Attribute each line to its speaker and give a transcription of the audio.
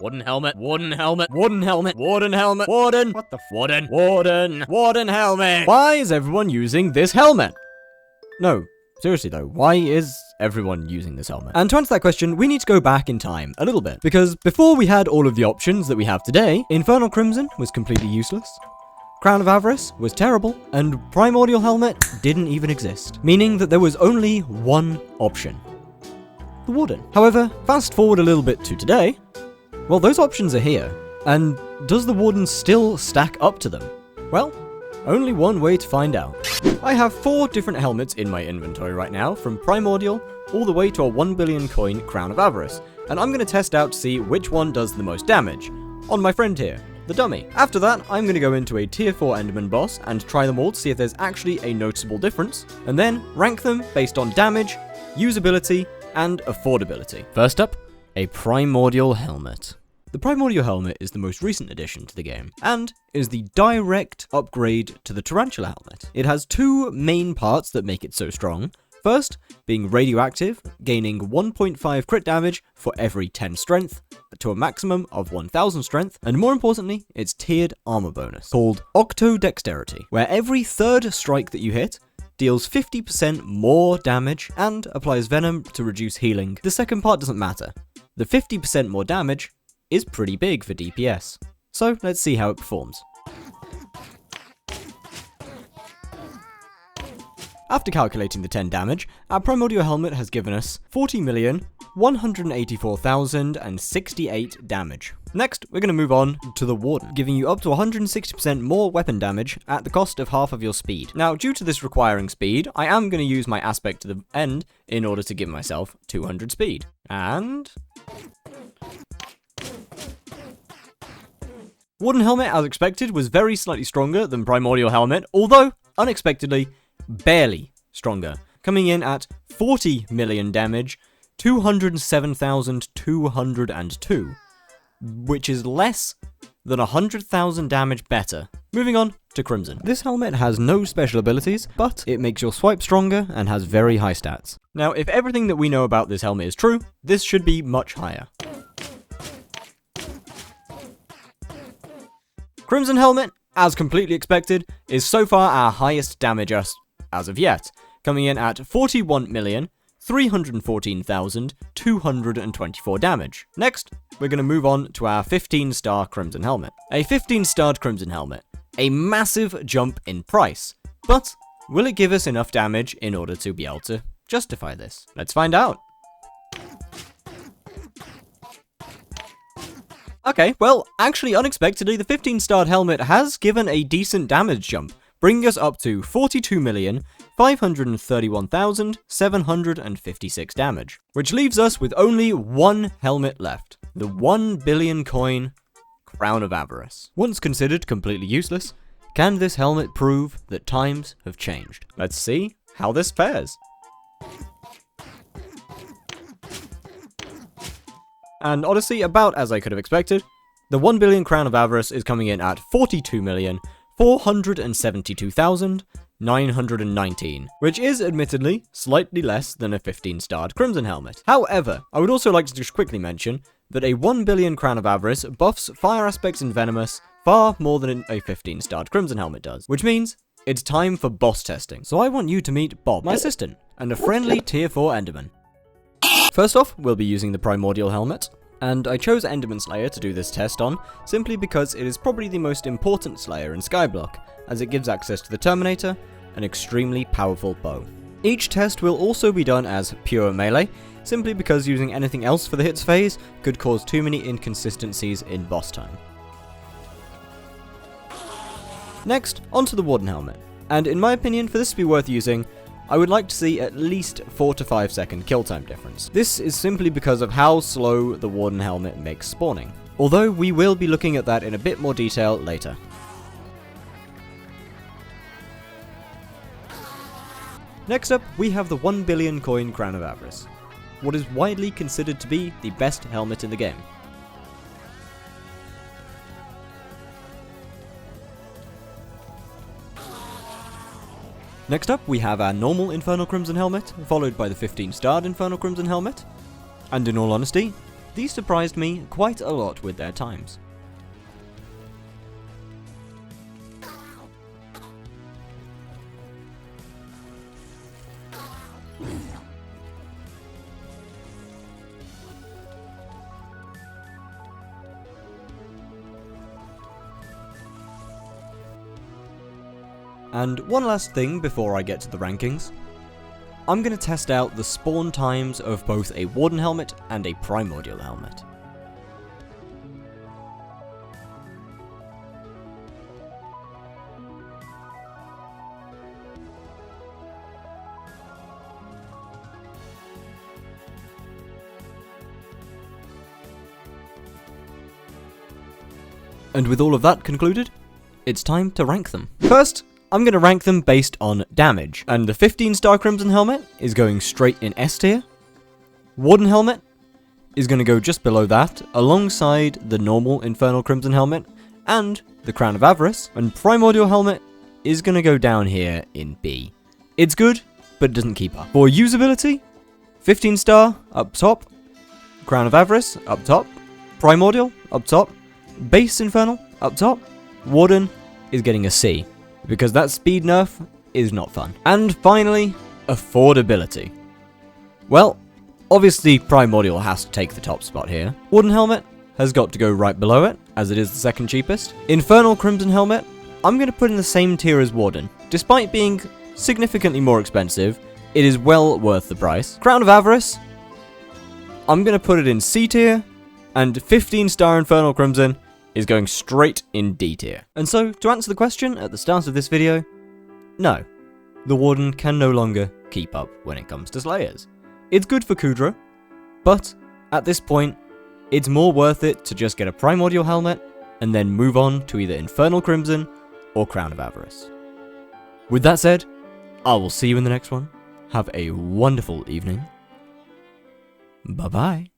Speaker 1: Warden helmet, warden helmet, warden helmet, warden helmet, warden, what the warden, warden, warden helmet. Why is everyone using this helmet? No, seriously though, why is everyone using this helmet? And to answer that question, we need to go back in time a little bit, because before we had all of the options that we have today, Infernal Crimson was completely useless, Crown of Avarice was terrible, and Primordial Helmet didn't even exist, meaning that there was only one option. The Warden. However, fast forward a little bit to today, well, those options are here, and does the Warden still stack up to them? Well, only one way to find out. I have 4 different helmets in my inventory right now, from Primordial all the way to a 1 billion coin Crown of Avarice, and I'm going to test out to see which one does the most damage, on my friend here, the dummy. After that, I'm going to go into a tier 4 Enderman boss and try them all to see if there's actually a noticeable difference, and then rank them based on damage, usability, and affordability. First up, a Primordial helmet. The Primordial helmet is the most recent addition to the game, and is the direct upgrade to the Tarantula helmet. It has 2 main parts that make it so strong. First, being radioactive, gaining 1.5 crit damage for every 10 strength, to a maximum of 1000 strength, and more importantly, its tiered armor bonus, called Octo Dexterity, where every 3rd strike that you hit deals 50% more damage and applies venom to reduce healing. The second part doesn't matter. The 50% more damage is pretty big for DPS. So let's see how it performs. After calculating the 10 damage, our Primordial helmet has given us 40,184,068 damage. Next, we're going to move on to the Warden, giving you up to 160% more weapon damage at the cost of half of your speed. Now, due to this requiring speed, I am going to use my aspect to the end in order to give myself 200 speed. And Warden helmet, as expected, was very slightly stronger than Primordial helmet, although, unexpectedly, barely stronger, coming in at 40 million damage, 207,202, which is less than 100,000 damage better. Moving on to Crimson. This helmet has no special abilities, but it makes your swipe stronger and has very high stats. Now, if everything that we know about this helmet is true, this should be much higher. Crimson helmet, as completely expected, is so far our highest damage as of yet, coming in at 41,314,224 damage. Next, we're going to move on to our 15-star Crimson helmet. A 15-starred Crimson helmet, a massive jump in price, but will it give us enough damage in order to be able to justify this? Let's find out. Okay, well, actually unexpectedly, the 15-starred helmet has given a decent damage jump, bringing us up to 42,531,756 damage, which leaves us with only one helmet left, the 1 billion coin Crown of Avarice. Once considered completely useless, can this helmet prove that times have changed? Let's see how this fares. And honestly, about as I could have expected, the 1 billion Crown of Avarice is coming in at 42,472,919, which is admittedly slightly less than a 15-starred Crimson helmet. However, I would also like to just quickly mention that a 1 billion Crown of Avarice buffs fire aspects in Venomous far more than a 15-starred Crimson helmet does, which means it's time for boss testing. So I want you to meet Bob, my assistant, and a friendly tier 4 Enderman. First off, we'll be using the Primordial helmet, and I chose Enderman Slayer to do this test on, simply because it is probably the most important Slayer in Skyblock, as it gives access to the Terminator, an extremely powerful bow. Each test will also be done as pure melee, simply because using anything else for the hits phase could cause too many inconsistencies in boss time. Next, onto the Warden helmet, and in my opinion, for this to be worth using, I would like to see at least 4 to 5 second kill time difference. This is simply because of how slow the Warden helmet makes spawning, although we will be looking at that in a bit more detail later. Next up, we have the 1 billion coin Crown of Avarice, what is widely considered to be the best helmet in the game. Next up, we have our normal Infernal Crimson helmet, followed by the 15-starred Infernal Crimson helmet, and in all honesty, these surprised me quite a lot with their times. And one last thing before I get to the rankings. I'm going to test out the spawn times of both a Warden helmet and a Primordial helmet. And with all of that concluded, it's time to rank them. First, I'm going to rank them based on damage, and the 15-star Crimson Helmet is going straight in S tier. Warden Helmet is going to go just below that, alongside the normal Infernal Crimson Helmet and the Crown of Avarice, and Primordial Helmet is going to go down here in B. It's good, but it doesn't keep up. For usability, 15-star up top, Crown of Avarice up top, Primordial up top, Base Infernal up top, Warden is getting a C, because that speed nerf is not fun. And finally, affordability. Well, obviously Primordial has to take the top spot here. Warden Helmet has got to go right below it, as it is the second cheapest. Infernal Crimson Helmet, I'm going to put in the same tier as Warden. Despite being significantly more expensive, it is well worth the price. Crown of Avarice, I'm going to put it in C tier, and 15-star Infernal Crimson is going straight in D tier. And so, to answer the question at the start of this video, no, the Warden can no longer keep up when it comes to Slayers. It's good for Kudra, but at this point, it's more worth it to just get a Primordial helmet and then move on to either Infernal Crimson or Crown of Avarice. With that said, I will see you in the next one. Have a wonderful evening. Bye-bye.